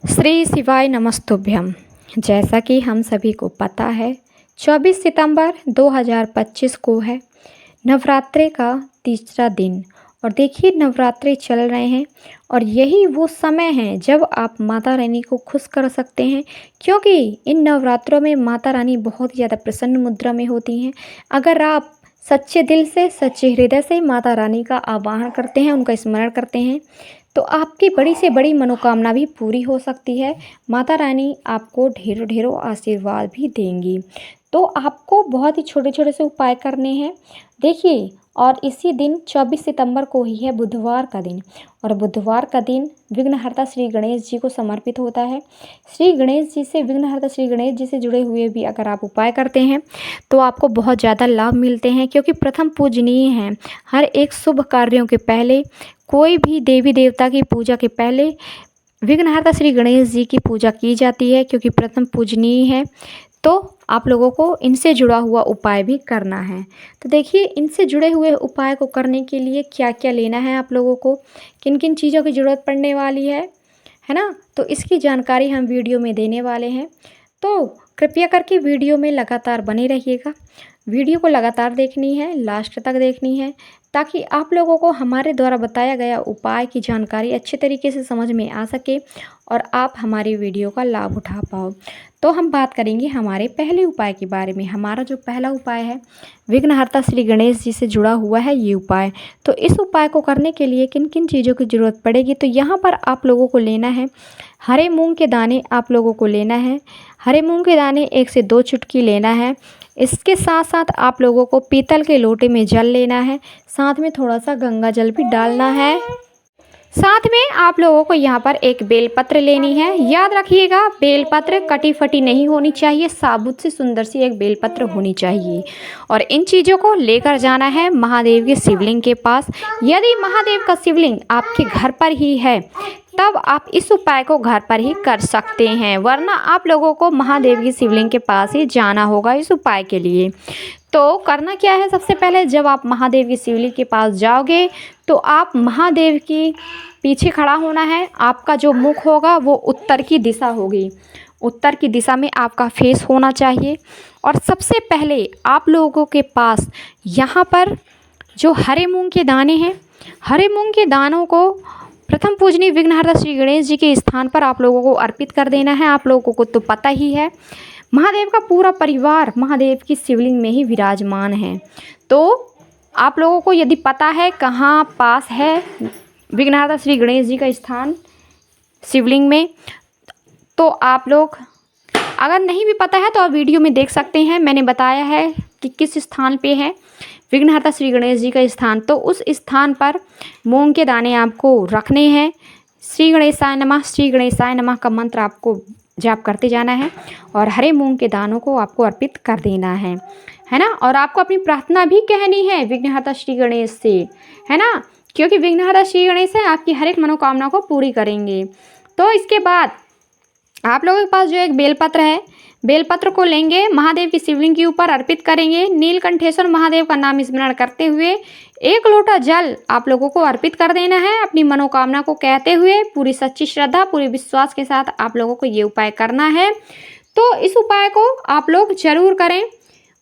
श्री शिवाय नमस्तुभ्यम। जैसा कि हम सभी को पता है 24 सितंबर 2025 को है नवरात्रे का तीसरा दिन। और देखिए नवरात्रे चल रहे हैं और यही वो समय है जब आप माता रानी को खुश कर सकते हैं, क्योंकि इन नवरात्रों में माता रानी बहुत ज़्यादा प्रसन्न मुद्रा में होती हैं। अगर आप सच्चे दिल से सच्चे हृदय से माता रानी का आवाहन करते हैं, उनका स्मरण करते हैं, तो आपकी बड़ी से बड़ी मनोकामना भी पूरी हो सकती है। माता रानी आपको ढेरों ढेरों आशीर्वाद भी देंगी। तो आपको बहुत ही छोटे छोटे से उपाय करने हैं। देखिए, और इसी दिन 24 सितंबर को ही है बुधवार का दिन, और बुधवार का दिन विघ्नहर्ता श्री गणेश जी को समर्पित होता है। श्री गणेश जी से, विघ्नहर्ता श्री गणेश जी से जुड़े हुए भी अगर आप उपाय करते हैं तो आपको बहुत ज़्यादा लाभ मिलते हैं, क्योंकि प्रथम पूजनीय हैं। हर एक शुभ कार्यों के पहले, कोई भी देवी देवता की पूजा के पहले विघ्नहर्ता श्री गणेश जी की पूजा की जाती है, क्योंकि प्रथम पूजनीय है। तो आप लोगों को इनसे जुड़ा हुआ उपाय भी करना है। तो देखिए, इनसे जुड़े हुए उपाय को करने के लिए क्या क्या लेना है, आप लोगों को किन किन चीज़ों की ज़रूरत पड़ने वाली है ना, तो इसकी जानकारी हम वीडियो में देने वाले हैं। तो कृपया करके वीडियो में लगातार बने रहिएगा। वीडियो को लगातार देखनी है, लास्ट तक देखनी है, ताकि आप लोगों को हमारे द्वारा बताया गया उपाय की जानकारी अच्छे तरीके से समझ में आ सके और आप हमारी वीडियो का लाभ उठा पाओ। तो हम बात करेंगे हमारे पहले उपाय के बारे में। हमारा जो पहला उपाय है, विघ्नहर्ता श्री गणेश जी से जुड़ा हुआ है ये उपाय। तो इस उपाय को करने के लिए किन किन चीज़ों की ज़रूरत पड़ेगी, तो यहाँ पर आप लोगों को लेना है हरे मूंग के दाने। आप लोगों को लेना है हरे मूंग के दाने 1 से 2 चुटकी लेना है। इसके साथ साथ आप लोगों को पीतल के लोटे में जल लेना है, साथ में थोड़ा सा गंगा जल भी डालना है। साथ में आप लोगों को यहाँ पर एक बेलपत्र लेनी है। याद रखिएगा, बेलपत्र कटी फटी नहीं होनी चाहिए, साबुत से सुंदर सी एक बेलपत्र होनी चाहिए। और इन चीज़ों को लेकर जाना है महादेव के शिवलिंग के पास। यदि महादेव का शिवलिंग आपके घर पर ही है तब आप इस उपाय को घर पर ही कर सकते हैं, वरना आप लोगों को महादेव की शिवलिंग के पास ही जाना होगा इस उपाय के लिए। तो करना क्या है, सबसे पहले जब आप महादेव की शिवलिंग के पास जाओगे तो आप महादेव की पीछे खड़ा होना है। आपका जो मुख होगा वो उत्तर की दिशा होगी, उत्तर की दिशा में आपका फेस होना चाहिए। और सबसे पहले आप लोगों के पास यहाँ पर जो हरे मूंग के दाने हैं, हरे मूंग के दानों को प्रथम पूजनीय विघ्नहर्ता श्री गणेश जी के स्थान पर आप लोगों को अर्पित कर देना है। आप लोगों को तो पता ही है, महादेव का पूरा परिवार महादेव की शिवलिंग में ही विराजमान है। तो आप लोगों को यदि पता है कहाँ पास है विघ्नहर्ता श्री गणेश जी का स्थान शिवलिंग में, तो आप लोग, अगर नहीं भी पता है तो आप वीडियो में देख सकते हैं। मैंने बताया है कि किस स्थान पे है विघ्नहर्ता श्री गणेश जी का स्थान। तो उस स्थान पर मूंग के दाने आपको रखने हैं। श्री गणेशाय नमः, श्री गणेशाय नमः का मंत्र आपको जाप करते जाना है और हरे मूंग के दानों को आपको अर्पित कर देना है ना। और आपको अपनी प्रार्थना भी कहनी है विघ्नहर्ता श्री गणेश से, है ना, क्योंकि विघ्नहर्ता श्री गणेश है आपकी हर एक मनोकामना को पूरी करेंगे। तो इसके बाद आप लोगों के पास जो एक बेलपत्र है, बेलपत्र को लेंगे, महादेव की शिवलिंग के ऊपर अर्पित करेंगे। नीलकंठेश्वर महादेव का नाम स्मरण करते हुए 1 लोटा जल आप लोगों को अर्पित कर देना है, अपनी मनोकामना को कहते हुए। पूरी सच्ची श्रद्धा, पूरे विश्वास के साथ आप लोगों को ये उपाय करना है। तो इस उपाय को आप लोग जरूर करें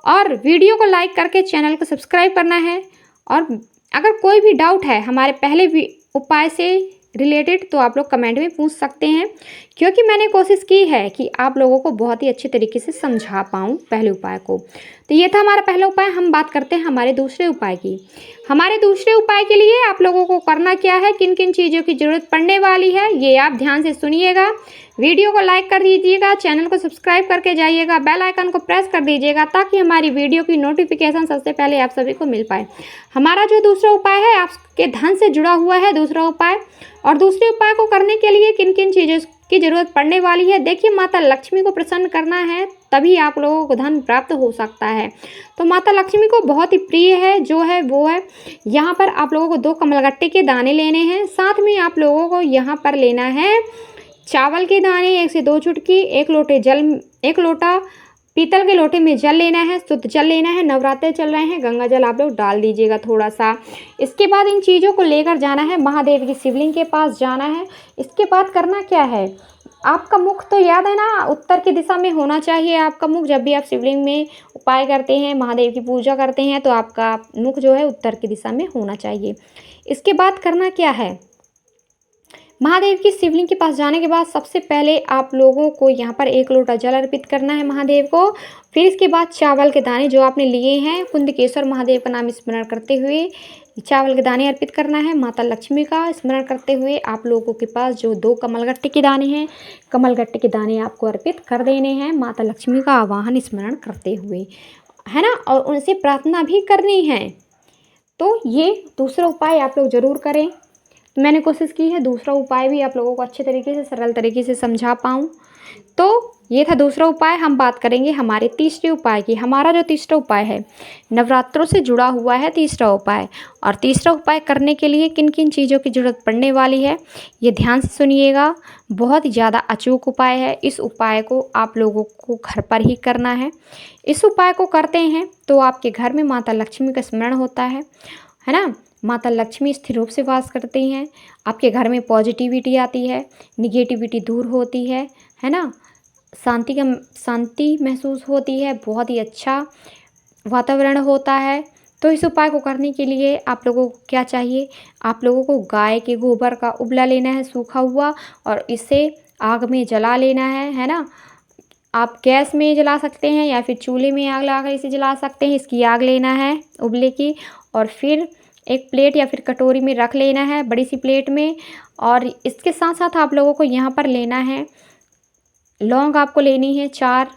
और वीडियो को लाइक करके चैनल को सब्सक्राइब करना है। और अगर कोई भी डाउट है हमारे पहले भी उपाय से रिलेटेड तो आप लोग कमेंट में पूछ सकते हैं, क्योंकि मैंने कोशिश की है कि आप लोगों को बहुत ही अच्छे तरीके से समझा पाऊँ पहले उपाय को। तो ये था हमारा पहला उपाय। हम बात करते हैं हमारे दूसरे उपाय की। हमारे दूसरे उपाय के लिए आप लोगों को करना क्या है, किन किन चीज़ों की ज़रूरत पड़ने वाली है, ये आप ध्यान से सुनिएगा। वीडियो को लाइक कर दीजिएगा, चैनल को सब्सक्राइब करके जाइएगा, बेल आइकन को प्रेस कर दीजिएगा, ताकि हमारी वीडियो की नोटिफिकेशन सबसे पहले आप सभी को मिल पाए। हमारा जो दूसरा उपाय है आपके धन से जुड़ा हुआ है दूसरा उपाय। और दूसरे उपाय को करने के लिए किन किन चीज़ों की ज़रूरत पड़ने वाली है, देखिए, माता लक्ष्मी को प्रसन्न करना है, तभी आप लोगों को धन प्राप्त हो सकता है। तो माता लक्ष्मी को बहुत ही प्रिय है जो है वो है, यहाँ पर आप लोगों को 2 कमलगट्टे के दाने लेने हैं। साथ में आप लोगों को यहाँ पर लेना है चावल के दाने 1 से 2 चुटकी, 1 लोटा पीतल के लोटे में जल लेना है, शुद्ध जल लेना है। नवरात्रे चल रहे हैं, गंगा जल आप लोग डाल दीजिएगा थोड़ा सा। इसके बाद इन चीज़ों को लेकर जाना है महादेव की शिवलिंग के पास जाना है। इसके बाद करना क्या है, आपका मुख तो याद है ना, उत्तर की दिशा में होना चाहिए आपका मुख। जब भी आप शिवलिंग में उपाय करते हैं, महादेव की पूजा करते हैं, तो आपका मुख जो है उत्तर की दिशा में होना चाहिए। इसके बाद करना क्या है, महादेव की शिवलिंग के पास जाने के बाद सबसे पहले आप लोगों को यहाँ पर 1 लोटा जल अर्पित करना है महादेव को। फिर इसके बाद चावल के दाने जो आपने लिए हैं, कुंदकेश्वर महादेव का नाम स्मरण करते हुए चावल के दाने अर्पित करना है। माता लक्ष्मी का स्मरण करते हुए आप लोगों के पास जो 2 कमलगट्टे के दाने हैं, कमलगट्टे के दाने आपको अर्पित कर देने हैं माता लक्ष्मी का आवाहन स्मरण करते हुए, है ना, और उनसे प्रार्थना भी करनी है। तो ये दूसरा उपाय आप लोग ज़रूर करें। मैंने कोशिश की है दूसरा उपाय भी आप लोगों को अच्छे तरीके से, सरल तरीके से समझा पाऊँ। तो ये था दूसरा उपाय। हम बात करेंगे हमारे तीसरे उपाय की। हमारा जो तीसरा उपाय है, नवरात्रों से जुड़ा हुआ है तीसरा उपाय। और तीसरा उपाय करने के लिए किन किन चीज़ों की ज़रूरत पड़ने वाली है, ये ध्यान से सुनिएगा। बहुत ही ज़्यादा अचूक उपाय है। इस उपाय को आप लोगों को घर पर ही करना है। इस उपाय को करते हैं तो आपके घर में माता लक्ष्मी का स्मरण होता है ना। माता लक्ष्मी स्थिर रूप से वास करती हैं। आपके घर में पॉजिटिविटी आती है, निगेटिविटी दूर होती है ना, शांति महसूस होती है, बहुत ही अच्छा वातावरण होता है। तो इस उपाय को करने के लिए आप लोगों को क्या चाहिए, आप लोगों को गाय के गोबर का उबला लेना है सूखा हुआ, और इसे आग में जला लेना है ना। आप गैस में जला सकते हैं या फिर चूल्हे में आग लगाकर इसे जला सकते हैं। इसकी आग लेना है उबले की, और फिर एक प्लेट या फिर कटोरी में रख लेना है, बड़ी सी प्लेट में। और इसके साथ साथ आप लोगों को यहाँ पर लेना है लौंग। आपको लेनी है 4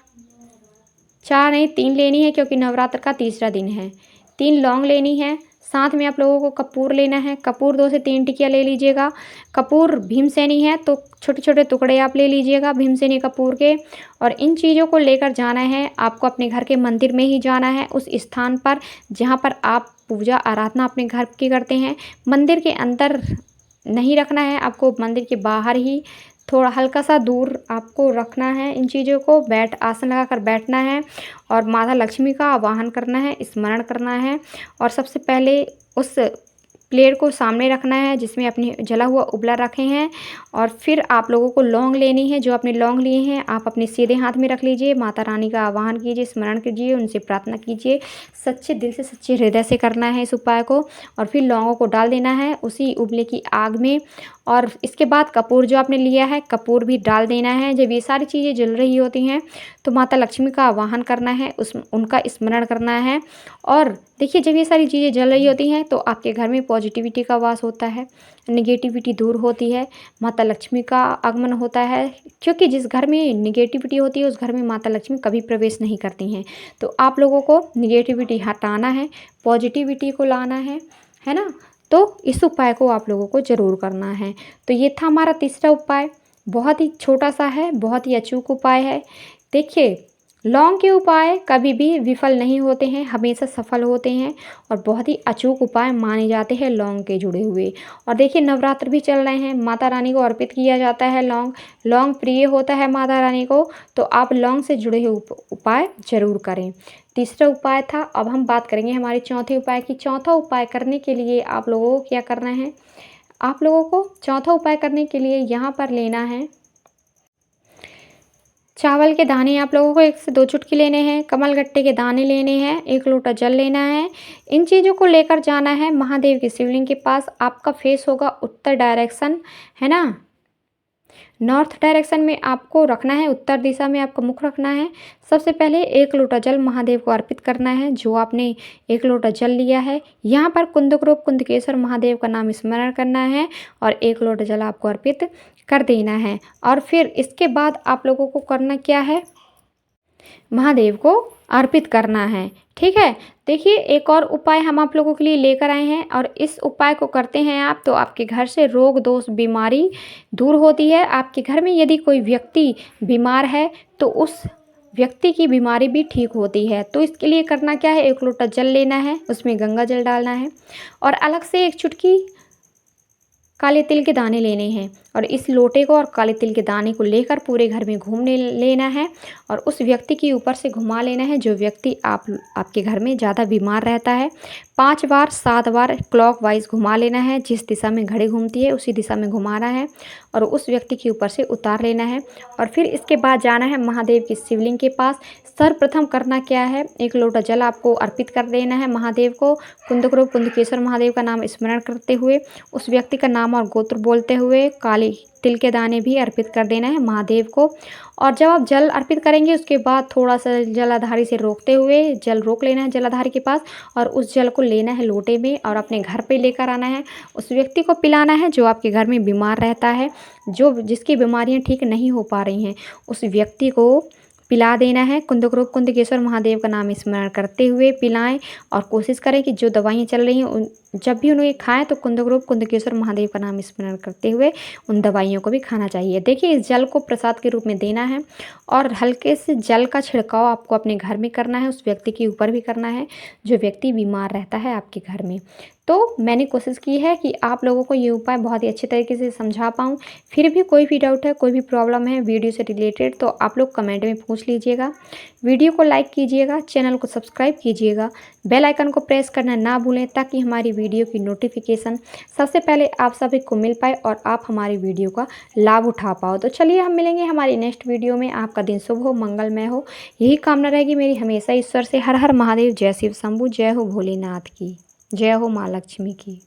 नहीं 3 लेनी है, क्योंकि नवरात्र का तीसरा दिन है। 3 लौंग लेनी है। साथ में आप लोगों को कपूर लेना है। कपूर 2 से 3 टिकिया ले लीजिएगा। कपूर भीमसेनी है तो छोटे छोटे टुकड़े आप ले लीजिएगा भीमसेनी कपूर के। और इन चीज़ों को लेकर जाना है आपको अपने घर के मंदिर में ही जाना है, उस स्थान पर जहाँ पर आप पूजा आराधना अपने घर की करते हैं। मंदिर के अंदर नहीं रखना है आपको, मंदिर के बाहर ही थोड़ा हल्का सा दूर आपको रखना है इन चीज़ों को। आसन लगाकर बैठना है और माता लक्ष्मी का आवाहन करना है, स्मरण करना है। और सबसे पहले उस प्लेट को सामने रखना है जिसमें अपने जला हुआ उबला रखे हैं। और फिर आप लोगों को लौंग लेनी है। जो आपने लौंग लिए हैं आप अपने सीधे हाथ में रख लीजिए। माता रानी का आवाहन कीजिए, स्मरण कीजिए, उनसे प्रार्थना कीजिए। सच्चे दिल से, सच्चे हृदय से करना है इस उपाय को। और फिर लौंगों को डाल देना है उसी उबले की आग में। और इसके बाद कपूर जो आपने लिया है, कपूर भी डाल देना है। जब ये सारी चीज़ें जल रही होती हैं तो माता लक्ष्मी का आवाहन करना है, उनका स्मरण करना है। और देखिए, जब ये सारी चीज़ें जल रही होती हैं तो आपके घर में पॉजिटिविटी का वास होता है, निगेटिविटी दूर होती है, माता लक्ष्मी का आगमन होता है। क्योंकि जिस घर में निगेटिविटी होती है उस घर में माता लक्ष्मी कभी प्रवेश नहीं करती हैं। तो आप लोगों को निगेटिविटी हटाना है, पॉजिटिविटी को लाना है ना। तो इस उपाय को आप लोगों को ज़रूर करना है। तो ये था हमारा तीसरा उपाय। बहुत ही छोटा सा है, बहुत ही अचूक उपाय है। देखिए, लौंग के उपाय कभी भी विफल नहीं होते हैं, हमेशा सफल होते हैं। और बहुत ही अचूक उपाय माने जाते हैं लौंग के जुड़े हुए। और देखिए, नवरात्र भी चल रहे हैं, माता रानी को अर्पित किया जाता है लौंग। लौंग प्रिय होता है माता रानी को, तो आप लौंग से जुड़े हुए उपाय ज़रूर करें। तीसरा उपाय था। अब हम बात करेंगे हमारे चौथे उपाय की। चौथा उपाय करने के लिए आप लोगों को क्या करना है, आप लोगों को चौथा उपाय करने के लिए यहाँ पर लेना है चावल के दाने। आप लोगों को 1 से 2 चुटकी लेने हैं। कमलगट्टे के दाने लेने हैं। 1 लोटा जल लेना है। इन चीज़ों को लेकर जाना है महादेव के शिवलिंग के पास। आपका फेस होगा उत्तर डायरेक्शन, है ना, नॉर्थ डायरेक्शन में आपको रखना है, उत्तर दिशा में आपका मुख रखना है। सबसे पहले 1 लोटा जल महादेव को अर्पित करना है। जो आपने 1 लोटा जल लिया है, यहाँ पर कुंदग्रोप कुंदकेश्वर महादेव का नाम स्मरण करना है और 1 लोटा जल आपको अर्पित कर देना है। और फिर इसके बाद आप लोगों को करना क्या है, महादेव को अर्पित करना है। ठीक है। देखिए, एक और उपाय हम आप लोगों के लिए लेकर आए हैं, और इस उपाय को करते हैं आप तो आपके घर से रोग दोष बीमारी दूर होती है। आपके घर में यदि कोई व्यक्ति बीमार है तो उस व्यक्ति की बीमारी भी ठीक होती है। तो इसके लिए करना क्या है, 1 लोटा जल लेना है, उसमें गंगा जल डालना है और अलग से 1 चुटकी काले तिल के दाने लेने हैं और इस लोटे को और काले तिल के दाने को लेकर पूरे घर में घूमने लेना है और उस व्यक्ति के ऊपर से घुमा लेना है जो व्यक्ति आपके घर में ज़्यादा बीमार रहता है। 5 बार 7 बार क्लॉकवाइज घुमा लेना है, जिस दिशा में घड़ी घूमती है उसी दिशा में घुमाना है और उस व्यक्ति के ऊपर से उतार लेना है। और फिर इसके बाद जाना है महादेव की शिवलिंग के पास। सर्वप्रथम करना क्या है, एक लोटा जल आपको अर्पित कर देना है महादेव को। कुंदग्रुप कुंदकेश्वर महादेव का नाम स्मरण करते हुए, उस व्यक्ति का नाम और गोत्र बोलते हुए काले तिल के दाने भी अर्पित कर देना है महादेव को। और जब आप जल अर्पित करेंगे उसके बाद थोड़ा सा जलाधारी से रोकते हुए जल रोक लेना है जलाधारी के पास और उस जल को लेना है लोटे में और अपने घर पे लेकर आना है। उस व्यक्ति को पिलाना है जो आपके घर में बीमार रहता है, जो जिसकी बीमारियां ठीक नहीं हो पा रही हैं, उस व्यक्ति को पिला देना है। कुंदग्रुप कुंदकेश्वर महादेव का नाम स्मरण करते हुए पिलाएं और कोशिश करें कि जो दवाइयाँ चल रही हैं जब भी उन्हें खाएं तो कुंदग्रुप कुंदकेश्वर महादेव का नाम स्मरण करते हुए उन दवाइयों को भी खाना चाहिए। देखिए, इस जल को प्रसाद के रूप में देना है और हल्के से जल का छिड़काव आपको अपने घर में करना है, उस व्यक्ति के ऊपर भी करना है जो व्यक्ति बीमार रहता है आपके घर में। तो मैंने कोशिश की है कि आप लोगों को ये उपाय बहुत ही अच्छे तरीके से समझा पाऊँ। फिर भी कोई भी डाउट है, कोई भी प्रॉब्लम है वीडियो से रिलेटेड तो आप लोग कमेंट में पूछ लीजिएगा। वीडियो को लाइक कीजिएगा, चैनल को सब्सक्राइब कीजिएगा, बेल आइकन को प्रेस करना ना भूलें ताकि हमारी वीडियो की नोटिफिकेशन सबसे पहले आप सभी को मिल पाए और आप हमारी वीडियो का लाभ उठा पाओ। तो चलिए हम मिलेंगे हमारी नेक्स्ट वीडियो में। आपका दिन शुभ हो, मंगलमय हो, यही कामना रहेगी मेरी हमेशा ईश्वर से। हर हर महादेव, जय शिव शंभू, जय हो भोलेनाथ की, जय हो माँ लक्ष्मी की।